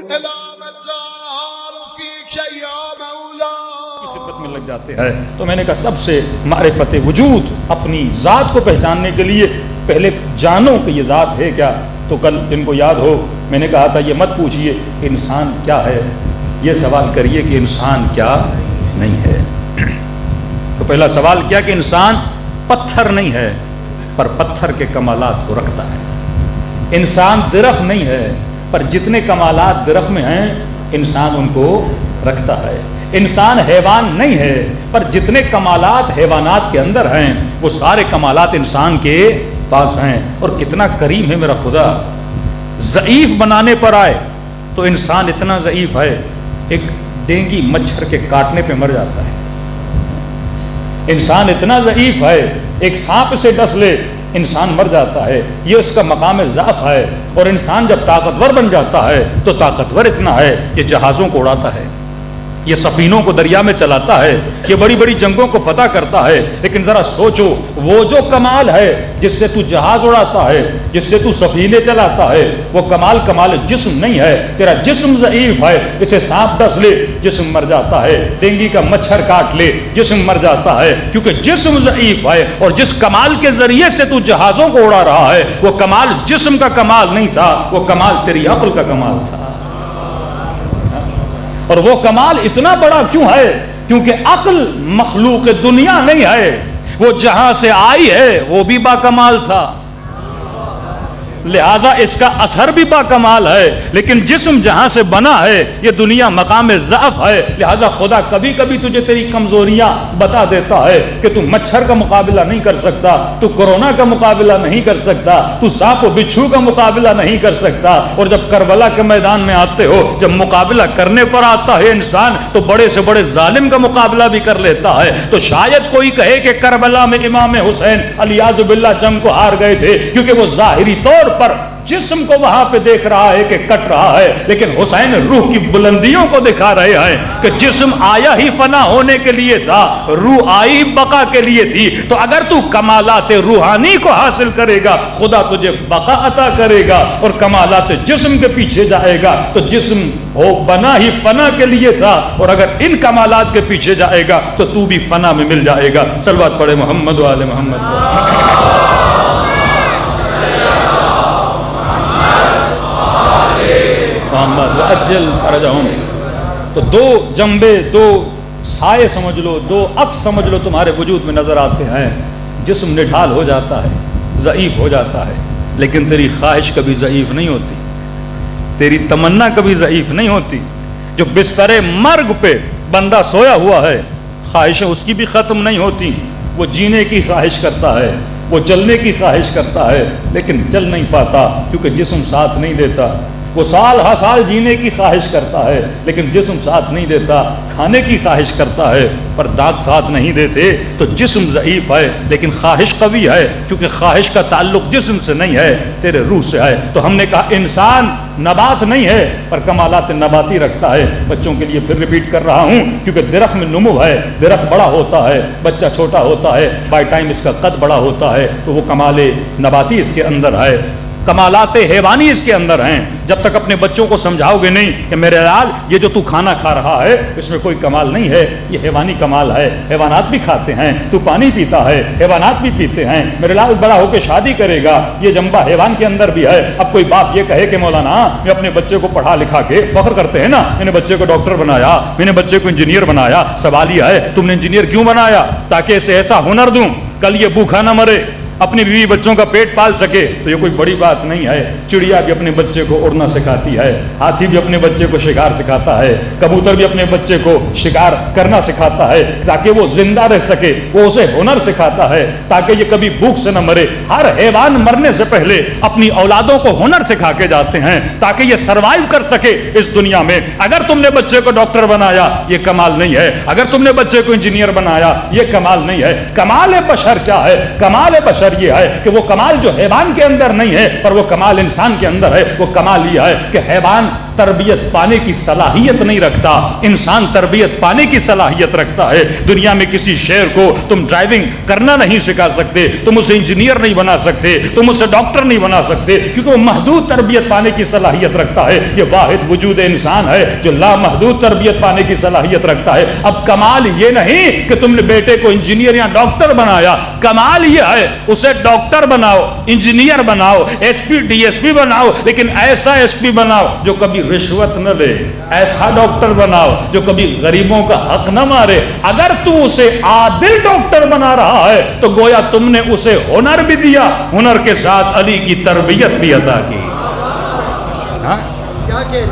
خدمت میں لگ جاتے ہیں تو میں نے کہا سب سے معرفت وجود اپنی ذات کو پہچاننے کے لیے پہلے جانو کہ یہ ذات ہے کیا. تو کل جن کو یاد ہو میں نے کہا تھا یہ مت پوچھئے کہ انسان کیا ہے، یہ سوال کریے کہ انسان کیا نہیں ہے. تو پہلا سوال کیا کہ انسان پتھر نہیں ہے پر پتھر کے کمالات کو رکھتا ہے. انسان درخت نہیں ہے پر جتنے کمالات درخت میں ہیں انسان ان کو رکھتا ہے. انسان حیوان نہیں ہے پر جتنے کمالات حیوانات کے اندر ہیں وہ سارے کمالات انسان کے پاس ہیں. اور کتنا کریم ہے میرا خدا، ضعیف بنانے پر آئے تو انسان اتنا ضعیف ہے ایک ڈینگی مچھر کے کاٹنے پہ مر جاتا ہے. انسان اتنا ضعیف ہے ایک سانپ سے ڈس لے انسان مر جاتا ہے. یہ اس کا مقام ضعف ہے. اور انسان جب طاقتور بن جاتا ہے تو طاقتور اتنا ہے کہ جہازوں کو اڑاتا ہے، یہ سفینوں کو دریا میں چلاتا ہے، یہ بڑی بڑی جنگوں کو فتح کرتا ہے. لیکن ذرا سوچو وہ جو کمال ہے جس سے تو جہاز اڑاتا ہے، جس سے تو سفینے چلاتا ہے، وہ کمال جسم نہیں ہے. تیرا جسم ضعیف ہے. اسے سانپ ڈس لے جسم مر جاتا ہے، ڈینگی کا مچھر کاٹ لے جسم مر جاتا ہے، کیونکہ جسم ضعیف ہے. اور جس کمال کے ذریعے سے تو جہازوں کو اڑا رہا ہے وہ کمال جسم کا کمال نہیں تھا، وہ کمال تیری عقل کا کمال تھا. اور وہ کمال اتنا بڑا کیوں ہے؟ کیونکہ عقل مخلوق دنیا نہیں ہے، وہ جہاں سے آئی ہے وہ بھی با کمال تھا، لہذا اس کا اثر بھی با کمال ہے. لیکن جسم جہاں سے بنا ہے یہ دنیا مقام ضعف ہے، لہذا خدا کبھی کبھی تجھے تیری کمزوریاں بتا دیتا ہے کہ تو مچھر کا مقابلہ نہیں کر سکتا، تو کورونا کا مقابلہ نہیں کر سکتا، تو سانپ و بچھو کا مقابلہ نہیں کر سکتا. اور جب کربلا کے میدان میں آتے ہو، جب مقابلہ کرنے پر آتا ہے انسان تو بڑے سے بڑے ظالم کا مقابلہ بھی کر لیتا ہے. تو شاید کوئی کہے کہ کربلا میں امام حسین علیاذ باللہ جنگ کو ہار گئے تھے کیونکہ وہ ظاہری طور پر جسم کو وہاں پہ دیکھ رہا ہے کہ کٹ رہا ہے، لیکن حسین روح کی بلندیوں کو دکھا رہے ہیں کہ جسم آیا ہی فنا ہونے کے لیے تھا، روح آئی بقا کے لیے تھی. تو اگر تو کمالات روحانی کو حاصل کرے گا خدا تجھے بقا عطا کرے گا. اور کمالات جسم کے پیچھے جائے گا تو جسم ہو بنا ہی فنا کے لیے تھا، اور اگر ان کمالات کے پیچھے جائے گا تو تو بھی فنا میں مل جائے گا. صلوات پڑھے محمد و آل محمد. وَأَجِّلْ فَرَجَهُمْ. تو دو جنبے، دو سائے سمجھ لو، دو عکس سمجھ لو تمہارے وجود میں نظر آتے ہیں. جسم نڈھال ہو جاتا ہے، ضعیف ہو جاتا ہے، لیکن تیری خواہش کبھی ضعیف نہیں ہوتی، تیری تمنا کبھی ضعیف نہیں ہوتی. جو بستر مرگ پہ بندہ سویا ہوا ہے خواہشیں اس کی بھی ختم نہیں ہوتی. وہ جینے کی خواہش کرتا ہے، وہ چلنے کی خواہش کرتا ہے، لیکن چل نہیں پاتا کیونکہ جسم ساتھ نہیں دیتا. وہ سال ہر سال جینے کی خواہش کرتا ہے لیکن جسم ساتھ نہیں دیتا. کھانے کی خواہش کرتا ہے پر دانت ساتھ نہیں دیتے. تو جسم ضعیف ہے لیکن خواہش قوی ہے، کیونکہ خواہش کا تعلق جسم سے نہیں ہے، تیرے روح سے ہے. تو ہم نے کہا انسان نبات نہیں ہے پر کمالات نباتی رکھتا ہے. بچوں کے لیے پھر ریپیٹ کر رہا ہوں کیونکہ درخت میں نمو ہے، درخت بڑا ہوتا ہے، بچہ چھوٹا ہوتا ہے، بائی ٹائم اس کا قد بڑا ہوتا ہے. تو وہ کمال نباتی اس کے اندر ہے، کمالات حیوانی اس کے اندر ہیں. جب تک اپنے بچوں کو سمجھاؤ گے نہیں کہ میرے لال یہ جو تو کھانا کھا رہا ہے اس میں کوئی کمال نہیں ہے، یہ حیوانی کمال ہے، حیوانات بھی کھاتے ہیں، تو پانی پیتا ہے، حیوانات بھی پیتے ہیں. میرے لال بڑا ہو کے شادی کرے گا، یہ جنبہ حیوان کے اندر بھی ہے. اب کوئی باپ یہ کہے کہ مولانا میں اپنے بچے کو پڑھا لکھا کے فخر کرتے ہیں نا، میں نے بچے کو ڈاکٹر بنایا، میں نے بچے کو انجینئر بنایا. سوال یہ ہے تم نے انجینئر کیوں بنایا؟ تاکہ اسے ایسا ہنر دوں کل یہ بھوکا نہ مرے، اپنی بیوی بچوں کا پیٹ پال سکے. تو یہ کوئی بڑی بات نہیں ہے. چڑیا بھی اپنے بچے کو اڑنا سکھاتی ہے، ہاتھی بھی اپنے بچے کو شکار سکھاتا ہے، کبوتر بھی اپنے بچے کو شکار کرنا سکھاتا ہے تاکہ وہ زندہ رہ سکے. وہ اسے ہنر سکھاتا ہے تاکہ یہ کبھی بھوک سے نہ مرے. ہر حیوان مرنے سے پہلے اپنی اولادوں کو ہنر سکھا کے جاتے ہیں تاکہ یہ سروائیو کر سکے اس دنیا میں. اگر تم نے بچے کو ڈاکٹر بنایا یہ کمال نہیں ہے، اگر تم نے بچے کو انجینئر بنایا یہ کمال نہیں ہے. کمال بشر کیا ہے؟ کمال بشر بشر یہ ہے کہ وہ کمال جو حیوان کے اندر نہیں ہے پر وہ کمال انسان کے اندر ہے. وہ کمال یہ ہے کہ حیوان تربیت پانے کی صلاحیت نہیں رکھتا, انسان تربیت پانے کی صلاحیت رکھتا ہے. دنیا میں کسی شیر کو تم ڈرائیونگ کرنا نہیں سکھا سکتے, تم اسے انجینئر نہیں بنا سکتے, تم اسے ڈاکٹر نہیں بنا سکتے, کیونکہ وہ محدود تربیت پانے کی صلاحیت رکھتا ہے. یہ واحد وجود انسان ہے جو لامحدود تربیت پانے کی صلاحیت رکھتا ہے. اب کمال یہ نہیں کہ تم نے بیٹے کو انجینئر یا ڈاکٹر بنایا, کمال یہ ہے اسے ڈاکٹر بناؤ, انجینئر بناؤ, S P D S P بناؤ, لیکن ایسا ایس پی بناؤ جو کبھی رشوت نہ لے, ایسا ڈاکٹر بناؤ جو کبھی غریبوں کا حق نہ مارے. اگر تو اسے عادل ڈاکٹر بنا رہا ہے تو گویا تم نے اسے ہنر بھی دیا, ہنر کے ساتھ علی کی تربیت بھی عطا کی. ہاں